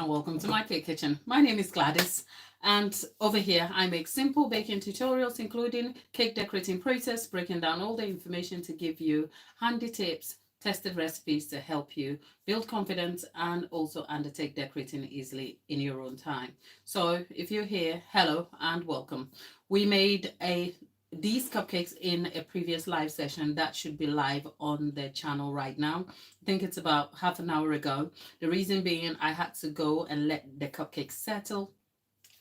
and welcome to my cake kitchen. My name is Gladys, and over here I make simple baking tutorials including cake decorating process, breaking down all the information to give you handy tips, tested recipes to help you build confidence and also undertake decorating easily in your own time. So if you're here, hello and welcome. We made these cupcakes in a previous live session that should be live on the channel right now. I think it's about half an hour ago. The reason being I had to go and let the cupcakes settle.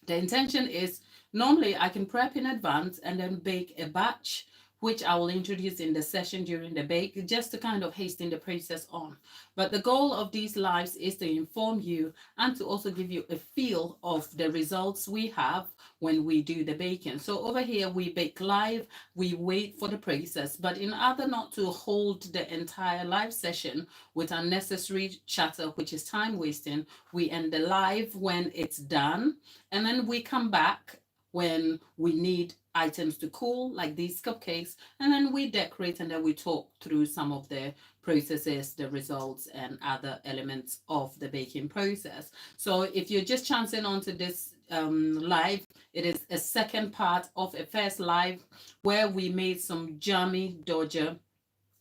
The intention is normally I can prep in advance and then bake a batch, which I will introduce in the session during the bake, just to kind of hasten the process on. But the goal of these lives is to inform you and to also give you a feel of the results we have when we do the baking. So over here, we bake live, we wait for the process, but in order not to hold the entire live session with unnecessary chatter, which is time wasting, we end the live when it's done, and then we come back when we need items to cool, like these cupcakes, and then we decorate and then we talk through some of the processes, the results, and other elements of the baking process. So if you're just chancing onto this live, it is a second part of a first live where we made some jammy Dodger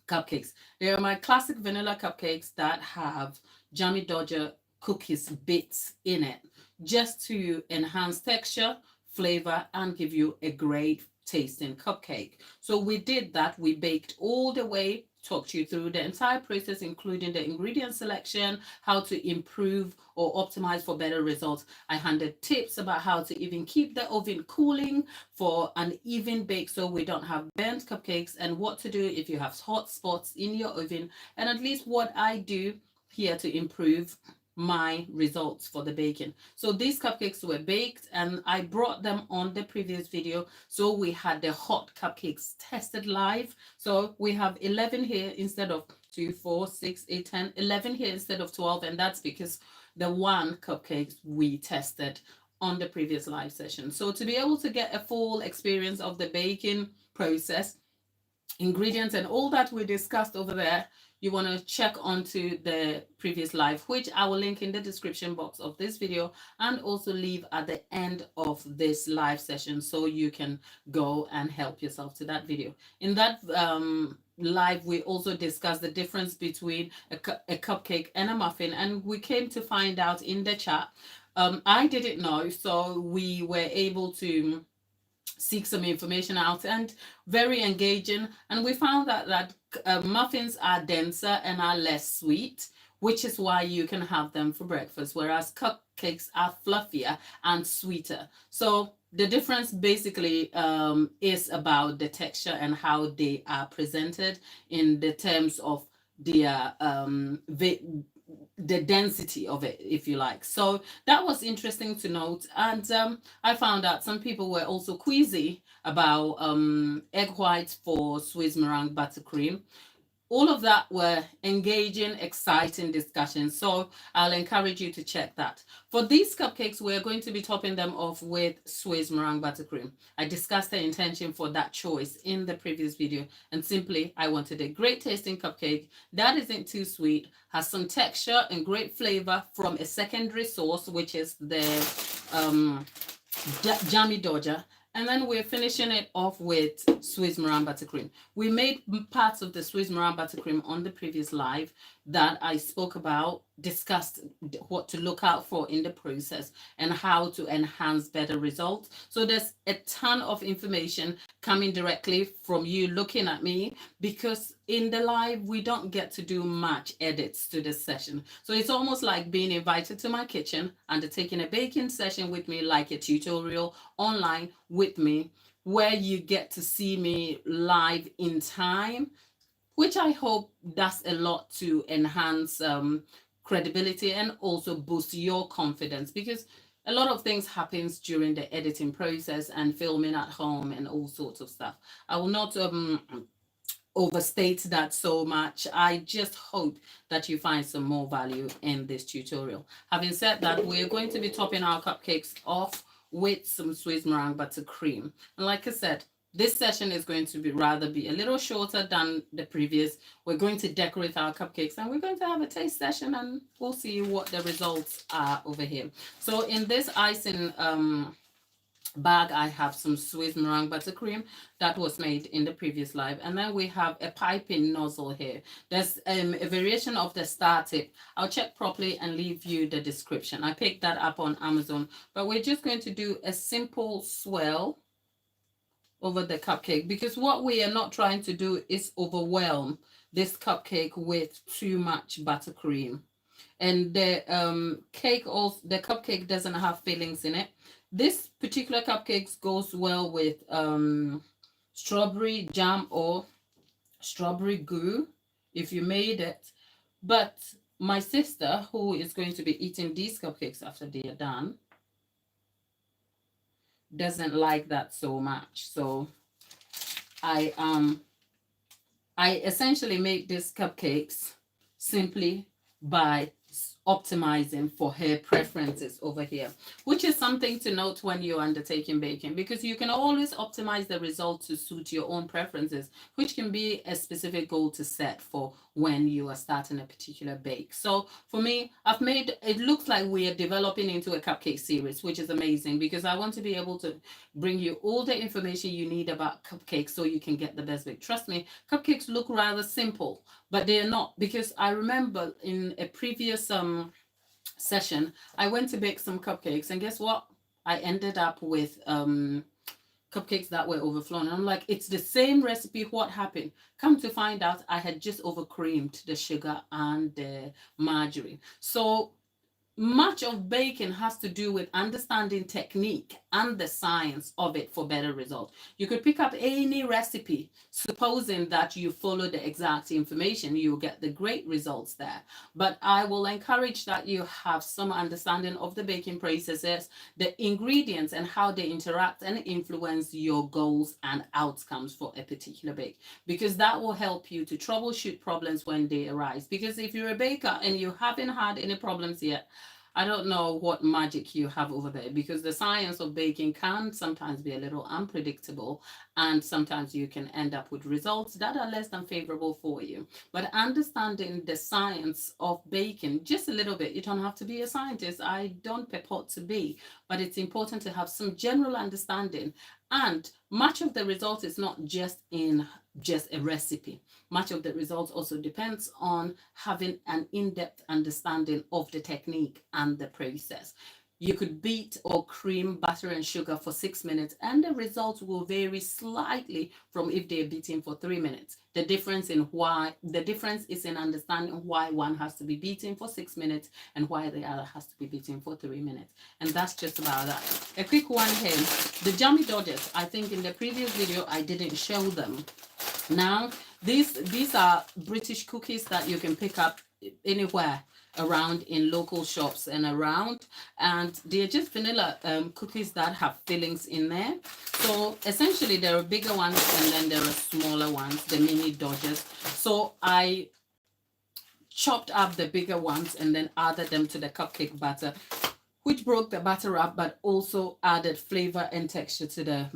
cupcakes. They are my classic vanilla cupcakes that have jammy Dodger cookies bits in it, just to enhance texture, flavor, and give you a great tasting cupcake. So we did that. We baked all the way, talked you through the entire process, including the ingredient selection, how to improve or optimize for better results. I handed tips about how to even keep the oven cooling for an even bake so we don't have burnt cupcakes, and what to do if you have hot spots in your oven, and at least what I do here to improve my results for the baking. So these cupcakes were baked and I brought them on the previous video. So we had the hot cupcakes tested live. So we have 11 here instead of 2, 4, 6, 8, 10, 11 here instead of 12. And that's because the one cupcakes we tested on the previous live session. So to be able to get a full experience of the baking process, ingredients, and all that we discussed over there, you want to check onto the previous live, which I will link in the description box of this video and also leave at the end of this live session so you can go and help yourself to that video. In that live, we also discussed the difference between a cupcake and a muffin, and we came to find out in the chat. I didn't know, so we were able to seek some information out, and very engaging, and we found that muffins are denser and are less sweet, which is why you can have them for breakfast, whereas cupcakes are fluffier and sweeter. So the difference basically is about the texture and how they are presented in the terms of their the density of it, if you like. So that was interesting to note. And I found out some people were also queasy about egg whites for Swiss meringue buttercream. All of that were engaging, exciting discussions. So I'll encourage you to check that. For these cupcakes, we're going to be topping them off with Swiss meringue buttercream. I discussed the intention for that choice in the previous video. And simply, I wanted a great tasting cupcake that isn't too sweet, has some texture and great flavor from a secondary source, which is the jammy Dodger. And then we're finishing it off with Swiss meringue buttercream. We made parts of the Swiss meringue buttercream on the previous live that I spoke about, discussed what to look out for in the process and how to enhance better results. So there's a ton of information coming directly from you looking at me, because in the live, we don't get to do much edits to this session. So it's almost like being invited to my kitchen, undertaking a baking session with me, like a tutorial online with me, where you get to see me live in time, which I hope does a lot to enhance credibility and also boost your confidence, because a lot of things happens during the editing process and filming at home and all sorts of stuff. I will not overstate that so much. I just hope that you find some more value in this tutorial. Having said that, we're going to be topping our cupcakes off with some Swiss meringue buttercream. And like I said, This session is going to be a little shorter than the previous. We're going to decorate our cupcakes and we're going to have a taste session and we'll see what the results are over here. So in this icing bag, I have some Swiss meringue buttercream that was made in the previous live, and then we have a piping nozzle here. There's a variation of the star tip. I'll check properly and leave you the description. I picked that up on Amazon, but we're just going to do a simple swirl over the cupcake, because what we are not trying to do is overwhelm this cupcake with too much buttercream. And the cupcake doesn't have fillings in it. This particular cupcake goes well with strawberry jam or strawberry goo if you made it. But my sister, who is going to be eating these cupcakes after they are done, doesn't like that so much. So I essentially make these cupcakes simply by optimizing for her preferences over here, which is something to note when you're undertaking baking, because you can always optimize the result to suit your own preferences, which can be a specific goal to set for when you are starting a particular bake. So for me, it looks like we are developing into a cupcake series, which is amazing, because I want to be able to bring you all the information you need about cupcakes so you can get the best bake. Trust me, cupcakes look rather simple, but they're not, because I remember in a previous session, I went to bake some cupcakes, and guess what? I ended up with cupcakes that were overflowing. And I'm like, it's the same recipe. What happened? Come to find out, I had just overcreamed the sugar and the margarine. So much of baking has to do with understanding technique and the science of it for better results. You could pick up any recipe, supposing that you follow the exact information, you'll get the great results there. But I will encourage that you have some understanding of the baking processes, the ingredients, and how they interact and influence your goals and outcomes for a particular bake, because that will help you to troubleshoot problems when they arise. Because if you're a baker and you haven't had any problems yet, I don't know what magic you have over there, because the science of baking can sometimes be a little unpredictable, and sometimes you can end up with results that are less than favorable for you. But understanding the science of baking just a little bit, you don't have to be a scientist. I don't purport to be, but it's important to have some general understanding. And much of the result is not just in just a recipe. Much of the results also depends on having an in-depth understanding of the technique and the process. You could beat or cream butter and sugar for 6 minutes, and the results will vary slightly from if they're beaten for 3 minutes. The difference is in understanding why one has to be beaten for 6 minutes and why the other has to be beaten for 3 minutes. And that's just about that. A quick one here. The jammy dodgers, I think in the previous video I didn't show them. Now, these are British cookies that you can pick up anywhere around in local shops and around, and they're just vanilla cookies that have fillings in there. So essentially there are bigger ones and then there are smaller ones, the mini dodgers. So I chopped up the bigger ones and then added them to the cupcake batter, which broke the batter up, but also added flavor and texture to the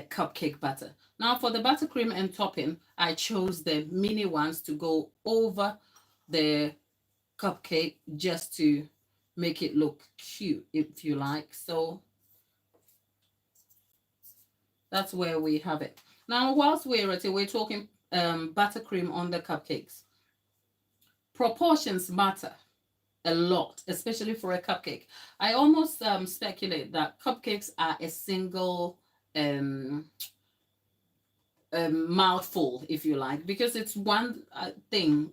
cupcake batter. Now for the buttercream and topping, I chose the mini ones to go over the cupcake just to make it look cute, if you like. So that's where we have it. Now, whilst we're at it, we're talking buttercream on the cupcakes. Proportions matter a lot, especially for a cupcake. I almost speculate that cupcakes are a single mouthful, if you like, because it's one thing.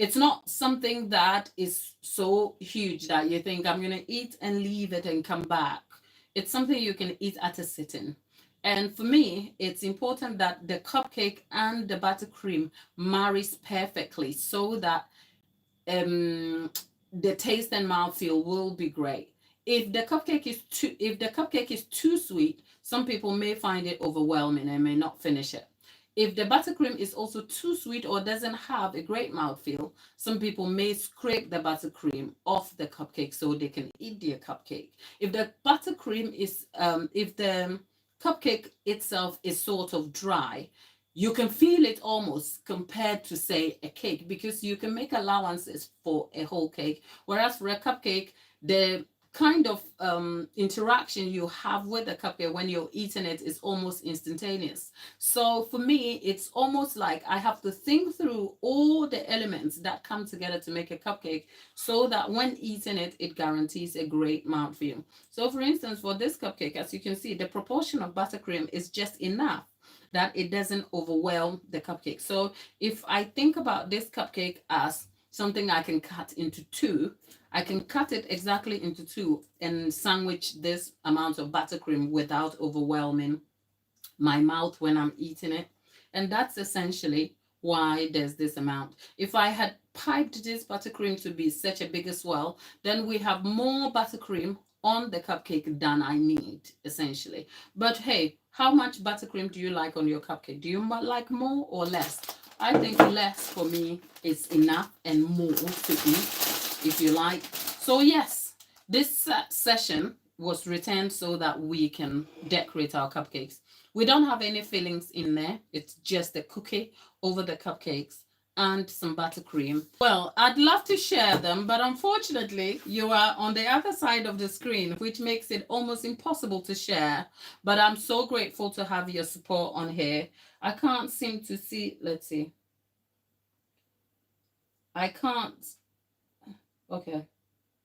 It's not something that is so huge that you think I'm going to eat and leave it and come back. It's something you can eat at a sitting. And for me, it's important that the cupcake and the buttercream marries perfectly so that the taste and mouthfeel will be great. If the cupcake is too sweet, some people may find it overwhelming and may not finish it. If the buttercream is also too sweet or doesn't have a great mouthfeel, some people may scrape the buttercream off the cupcake so they can eat their cupcake. If the buttercream is, if the cupcake itself is sort of dry, you can feel it almost compared to, say, a cake, because you can make allowances for a whole cake, whereas for a cupcake, the kind of interaction you have with the cupcake when you're eating it is almost instantaneous. So for me, it's almost like I have to think through all the elements that come together to make a cupcake so that when eating it, it guarantees a great mouthfeel. So for instance, for this cupcake, as you can see, the proportion of buttercream is just enough that it doesn't overwhelm the cupcake. So if I think about this cupcake as something I can cut into two, I can cut it exactly into two and sandwich this amount of buttercream without overwhelming my mouth when I'm eating it. And that's essentially why there's this amount. If I had piped this buttercream to be such a bigger swell, then we have more buttercream on the cupcake than I need, essentially. But hey, how much buttercream do you like on your cupcake? Do you like more or less? I think less for me is enough, and more to eat if you like. So yes, this session was written so that we can decorate our cupcakes. We don't have any fillings in there. It's just a cookie over the cupcakes and some buttercream. Well, I'd love to share them, but unfortunately, you are on the other side of the screen, which makes it almost impossible to share. But I'm so grateful to have your support on here. I can't seem to see. Let's see. I can't. Okay,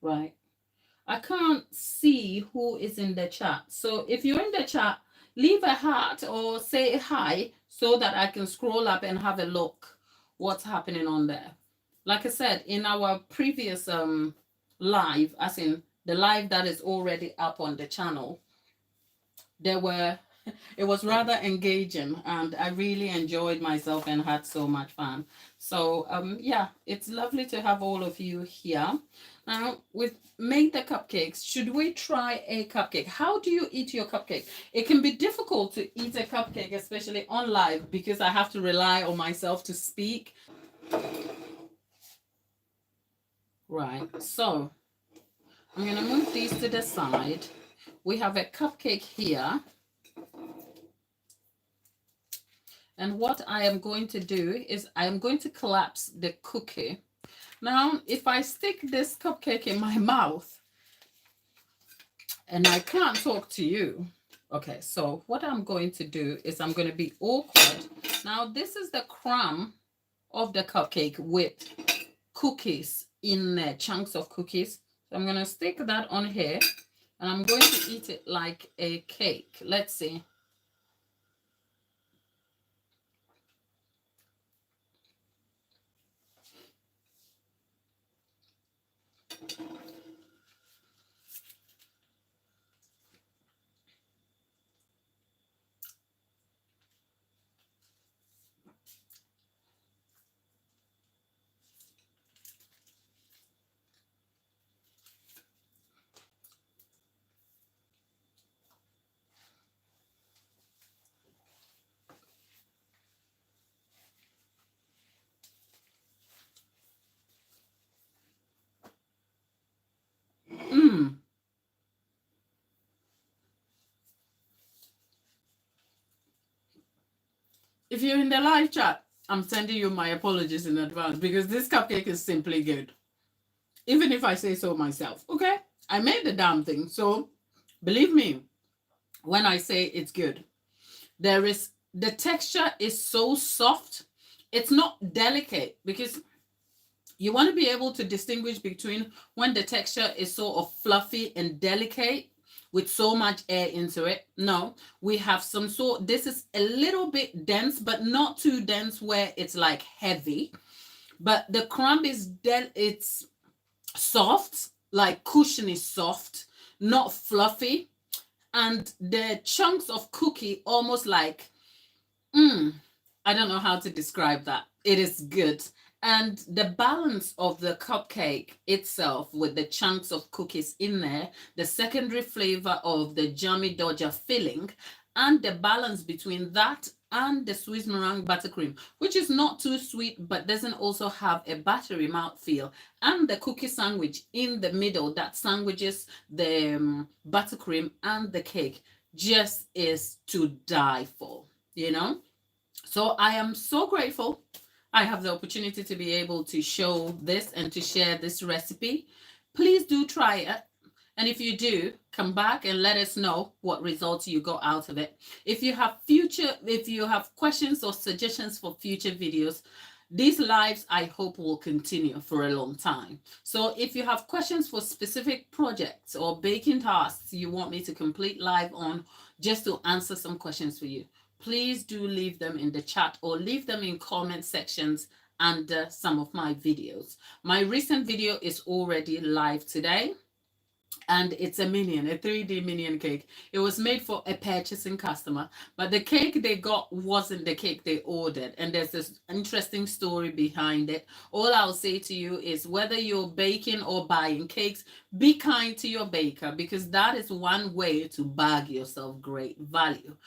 right. I can't see who is in the chat. So if you're in the chat, leave a heart or say hi so that I can scroll up and have a look what's happening on there. Like I said, in our previous live, as in the live that is already up on the channel, it was rather engaging, and I really enjoyed myself and had so much fun. So yeah, it's lovely to have all of you here. Now, we've made the cupcakes. Should we try a cupcake? How do you eat your cupcake? It can be difficult to eat a cupcake, especially on live, because I have to rely on myself to speak. Right, so I'm going to move these to the side. We have a cupcake here. And what I am going to do is I am going to collapse the cookie. Now, if I stick this cupcake in my mouth and I can't talk to you, okay, so what I'm going to do is I'm going to be awkward. Now, this is the crumb of the cupcake with cookies in there, chunks of cookies. So I'm going to stick that on here and I'm going to eat it like a cake. Let's see. If you're in the live chat, I'm sending you my apologies in advance because this cupcake is simply good. Even if I say so myself. Okay? I made the damn thing. So believe me when I say it's good. The texture is so soft. It's not delicate, because you want to be able to distinguish between when the texture is sort of fluffy and delicate with so much air into it. No, we have some sort, this is a little bit dense, but not too dense where it's like heavy. But the crumb is it's soft, like cushiony soft, not fluffy. And the chunks of cookie almost like, I don't know how to describe that. It is good. And the balance of the cupcake itself with the chunks of cookies in there, the secondary flavor of the jammy dodger filling, and the balance between that and the Swiss meringue buttercream, which is not too sweet but doesn't also have a buttery mouthfeel, and the cookie sandwich in the middle that sandwiches the buttercream and the cake just is to die for, you know? So I am so grateful I have the opportunity to be able to show this and to share this recipe. Please do try it. And if you do, come back and let us know what results you got out of it. If you have questions or suggestions for future videos, these lives I hope will continue for a long time. So if you have questions for specific projects or baking tasks you want me to complete live on, just to answer some questions for you, please do leave them in the chat or leave them in comment sections under some of my videos. My recent video is already live today, and it's a 3D minion cake. It was made for a purchasing customer, but the cake they got wasn't the cake they ordered. And there's this interesting story behind it. All I'll say to you is, whether you're baking or buying cakes, be kind to your baker, because that is one way to bag yourself great value.